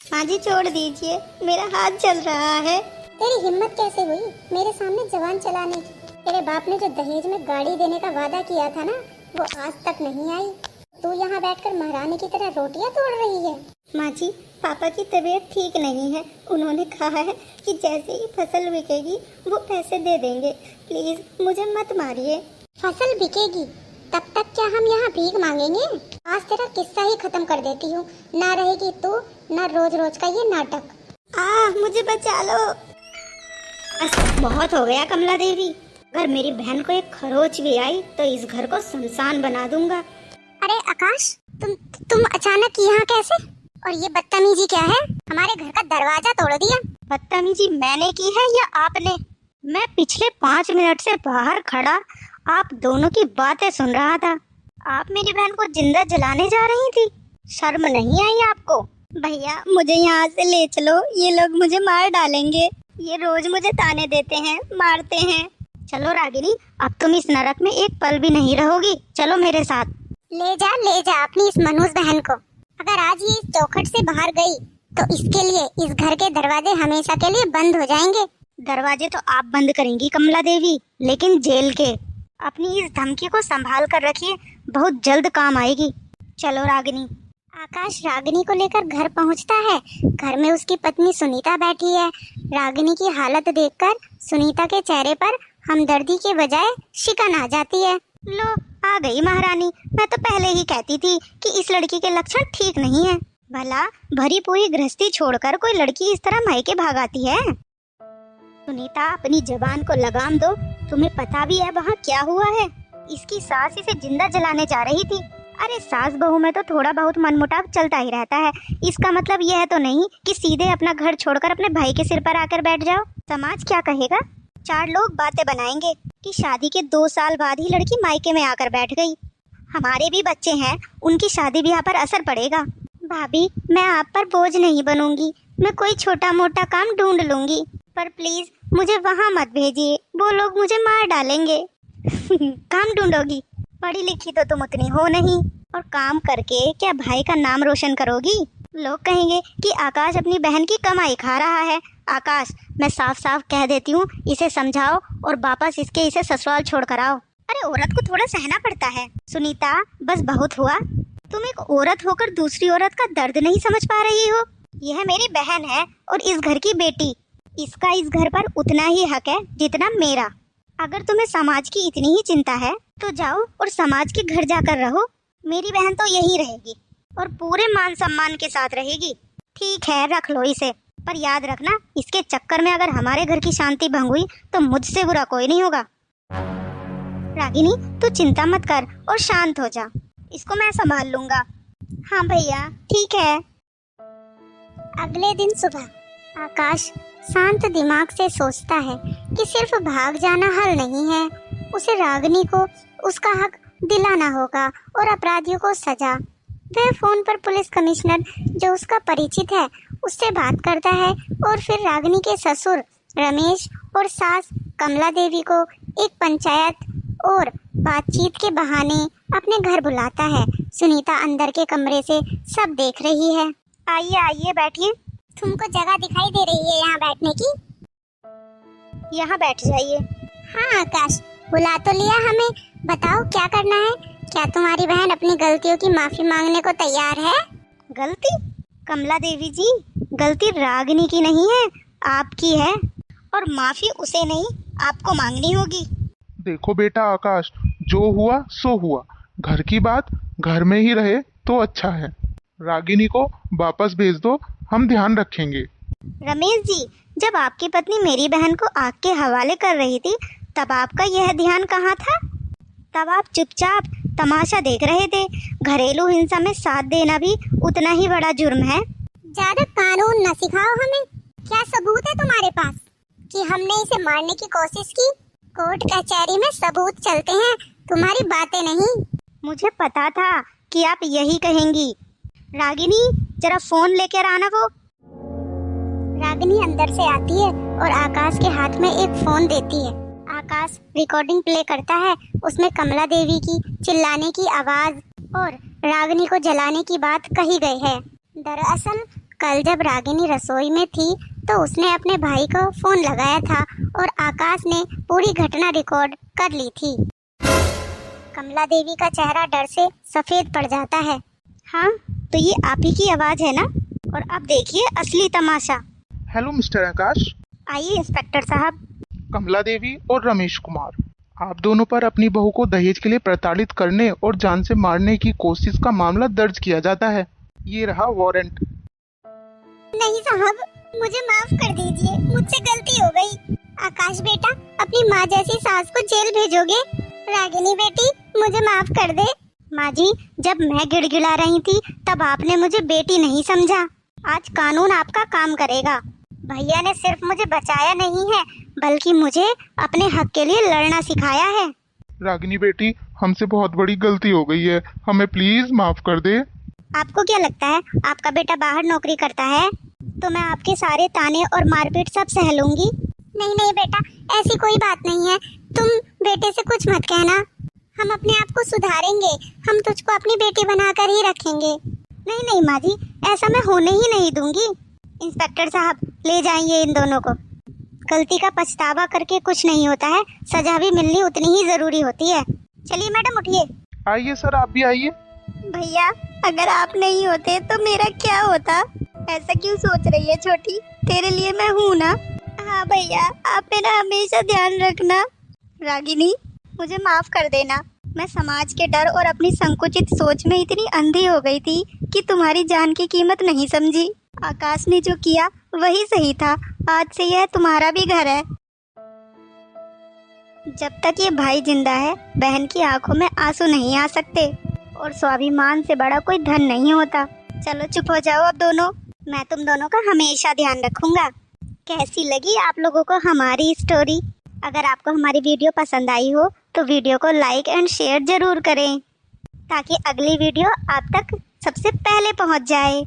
माँ जी छोड़ दीजिए, मेरा हाथ जल रहा है। तेरी हिम्मत कैसे हुई मेरे सामने जबान चलाने की? तेरे बाप ने जो दहेज में गाड़ी देने का वादा किया था ना, वो आज तक नहीं आई। तू यहाँ बैठकर महारानी की तरह रोटियां तोड़ रही है। माँ जी, पापा की तबीयत ठीक नहीं है। उन्होंने कहा है कि जैसे ही फसल बिकेगी वो पैसे दे देंगे। प्लीज मुझे मत मारिए। फसल बिकेगी तब तक क्या हम यहाँ भीख मांगेंगे? आज तेरा किस्सा ही खत्म कर देती हूँ। ना रहेगी तू, ना रोज रोज का ये नाटक। मुझे बचा लो। बस बहुत हो गया कमला देवी। अगर मेरी बहन को एक खरोच भी आई तो इस घर को सुनसान बना दूंगा। अरे आकाश, तुम अचानक यहाँ कैसे? और ये बदतमीजी क्या है? हमारे घर का दरवाजा तोड़ दिया। बदतमीजी मैंने की है या आपने? मैं पिछले 5 मिनट से बाहर खड़ा आप दोनों की बातें सुन रहा था। आप मेरी बहन को जिंदा जलाने जा रही थी। शर्म नहीं आई आपको? भैया मुझे यहाँ से ले चलो, ये लोग मुझे मार डालेंगे। ये रोज मुझे ताने देते हैं, मारते हैं। चलो रागिनी, अब तुम इस नरक में एक पल भी नहीं रहोगी। चलो मेरे साथ। ले जा अपनी इस मनहूस बहन को। अगर आज ये इस चौखट से बाहर गई तो इसके लिए इस घर के दरवाजे हमेशा के लिए बंद हो जाएंगे। दरवाजे तो आप बंद करेंगी कमला देवी, लेकिन जेल के। अपनी इस धमकी को संभाल कर रखिए, बहुत जल्द काम आएगी। चलो रागिनी। आकाश रागिनी को लेकर घर पहुंचता है। घर में उसकी पत्नी सुनीता बैठी है। रागिनी की हालत देखकर सुनीता के चेहरे पर हमदर्दी के बजाय शिकन आ जाती है। लो आ गई महारानी। मैं तो पहले ही कहती थी कि इस लड़की के लक्षण ठीक नहीं है। भला भरी पूरी गृहस्थी छोड़कर कोई लड़की इस तरह मायके भागाती है? सुनीता, अपनी जबान को लगाम दो। तुम्हें पता भी है वहाँ क्या हुआ है? इसकी सास इसे जिंदा जलाने जा रही थी। अरे सास बहू में तो थोड़ा बहुत मनमुटाव चलता ही रहता है। इसका मतलब यह तो नहीं कि सीधे अपना घर छोड़कर अपने भाई के सिर पर आकर बैठ जाओ। समाज क्या कहेगा? 4 लोग बातें बनाएंगे कि शादी के 2 साल बाद ही लड़की मायके में आकर बैठ गई। हमारे भी बच्चे हैं, उनकी शादी ब्याह पर असर पड़ेगा। भाभी, मैं आप पर बोझ नहीं बनूंगी। मैं कोई छोटा मोटा काम ढूंढ लूंगी, पर प्लीज मुझे वहाँ मत भेजिए। वो लोग मुझे मार डालेंगे। काम ढूंढोगी? पढ़ी लिखी तो तुम उतनी हो नहीं, और काम करके क्या भाई का नाम रोशन करोगी? लोग कहेंगे कि आकाश अपनी बहन की कमाई खा रहा है। आकाश, मैं साफ साफ कह देती हूँ, इसे समझाओ और वापस इसे ससुराल छोड़ कर आओ। अरे औरत को थोड़ा सहना पड़ता है। सुनीता, बस बहुत हुआ। तुम एक औरत होकर दूसरी औरत का दर्द नहीं समझ पा रही हो। यह मेरी बहन है और इस घर की बेटी। इसका इस घर पर उतना ही हक है जितना मेरा। अगर तुम्हें समाज की इतनी ही चिंता है तो जाओ और समाज के घर जाकर रहो। मेरी बहन तो यहीं रहेगी और पूरे मान सम्मान के साथ रहेगी। ठीक है, रख लो इसे, पर याद रखना, इसके चक्कर में अगर हमारे घर की शांति भंग हुई तो मुझसे बुरा कोई नहीं होगा। रागिनी, तू चिंता मत कर और शांत हो जा। इसको मैं संभाल लूंगा। हाँ भैया, ठीक है। अगले दिन सुबह आकाश शांत दिमाग से सोचता है कि सिर्फ भाग जाना हल नहीं है। उसे रागिनी को उसका हक दिलाना होगा और अपराधियों को सजा। वह फोन पर पुलिस कमिश्नर जो उसका परिचित है उससे बात करता है और फिर रागिनी के ससुर रमेश और सास कमला देवी को एक पंचायत और बातचीत के बहाने अपने घर बुलाता है। सुनीता अंदर के कमरे से सब देख रही है। आइए आइए, बैठिए। तुमको जगह दिखाई दे रही है यहाँ बैठने की? यहाँ बैठ जाइए। हाँ आकाश, बुला तो लिया हमें। बताओ क्या करना है? क्या तुम्हारी बहन अपनी गलतियों की माफी मांगने को तैयार है? गलती? कमला देवी जी, गलती रागिनी की नहीं है, आपकी है। और माफी उसे नहीं, आपको मांगनी होगी। देखो बेटा आकाश, जो हुआ सो हुआ। घर की बात घर में ही रहे तो अच्छा है। रागिनी को वापस भेज दो, हम ध्यान रखेंगे। रमेश जी, जब आपकी पत्नी मेरी बहन को आग के हवाले कर रही थी तब आपका यह ध्यान कहाँ था? तब आप चुपचाप तमाशा देख रहे थे। घरेलू हिंसा में साथ देना भी उतना ही बड़ा जुर्म है। ज्यादा कानून न सिखाओ हमें। क्या सबूत है तुम्हारे पास कि हमने इसे मारने की कोशिश की? कोर्ट कचहरी में सबूत चलते हैं, तुम्हारी बातें नहीं। मुझे पता था कि आप यही कहेंगी। रागिनी, जरा फोन लेकर आना। वो रागिनी अंदर से आती है और आकाश के हाथ में एक फोन देती है। आकाश रिकॉर्डिंग प्ले करता है। उसमें कमला देवी की चिल्लाने की आवाज और रागिनी को जलाने की बात कही गई है। दरअसल कल जब रागिनी रसोई में थी तो उसने अपने भाई को फोन लगाया था और आकाश ने पूरी घटना रिकॉर्ड कर ली थी। कमला देवी का चेहरा डर से सफेद पड़ जाता है। हाँ, तो ये आप ही की आवाज है ना? और अब देखिए असली तमाशा। हेलो मिस्टर आकाश। आइए इंस्पेक्टर साहब। कमला देवी और रमेश कुमार, आप दोनों पर अपनी बहू को दहेज के लिए प्रताड़ित करने और जान से मारने की कोशिश का मामला दर्ज किया जाता है। ये रहा वारंट। नहीं साहब, मुझे माफ कर दीजिए, मुझसे गलती हो गई। आकाश बेटा, अपनी माँ जैसी सास को जेल भेजोगे? रागिनी बेटी, मुझे माफ कर दे। माँ जी, जब मैं गिड़गिड़ा रही थी तब आपने मुझे बेटी नहीं समझा। आज कानून आपका काम करेगा। भैया ने सिर्फ मुझे बचाया नहीं है बल्कि मुझे अपने हक के लिए लड़ना सिखाया है। रागिनी बेटी, हमसे बहुत बड़ी गलती हो गई है, हमें प्लीज माफ कर दे। आपको क्या लगता है आपका बेटा बाहर नौकरी करता है तो मैं आपके सारे ताने और मारपीट सब सह लूंगी? नहीं नहीं बेटा, ऐसी कोई बात नहीं है। तुम बेटे से कुछ मत कहना, हम अपने आप को सुधारेंगे। हम तुझको अपनी बेटी बनाकर ही रखेंगे। नहीं नहीं माँ जी, ऐसा मैं होने ही नहीं दूंगी। इंस्पेक्टर साहब, ले जाइए इन दोनों को। गलती का पछतावा करके कुछ नहीं होता है, सजा भी मिलनी उतनी ही जरूरी होती है। चलिए मैडम, उठिए। आइए सर, आप भी आइए। भैया, अगर आप नहीं होते तो मेरा क्या होता? ऐसा क्यों सोच रही है छोटी? तेरे लिए मैं हूँ ना। हाँ भैया, आप मेरा हमेशा ध्यान रखना। रागिनी, मुझे माफ कर देना। मैं समाज के डर और अपनी संकुचित सोच में इतनी अंधी हो गई थी कि तुम्हारी जान की कीमत नहीं समझी। आकाश ने जो किया वही सही था। आज से यह तुम्हारा भी घर है। जब तक ये भाई जिंदा है, बहन की आंखों में आंसू नहीं आ सकते और स्वाभिमान से बड़ा कोई धन नहीं होता। चलो चुप हो जाओ अब दोनों, मैं तुम दोनों का हमेशा ध्यान रखूंगा। कैसी लगी आप लोगों को हमारी स्टोरी? अगर आपको हमारी वीडियो पसंद आई हो तो वीडियो को लाइक एंड शेयर जरूर करें ताकि अगली वीडियो आप तक सबसे पहले पहुंच जाए।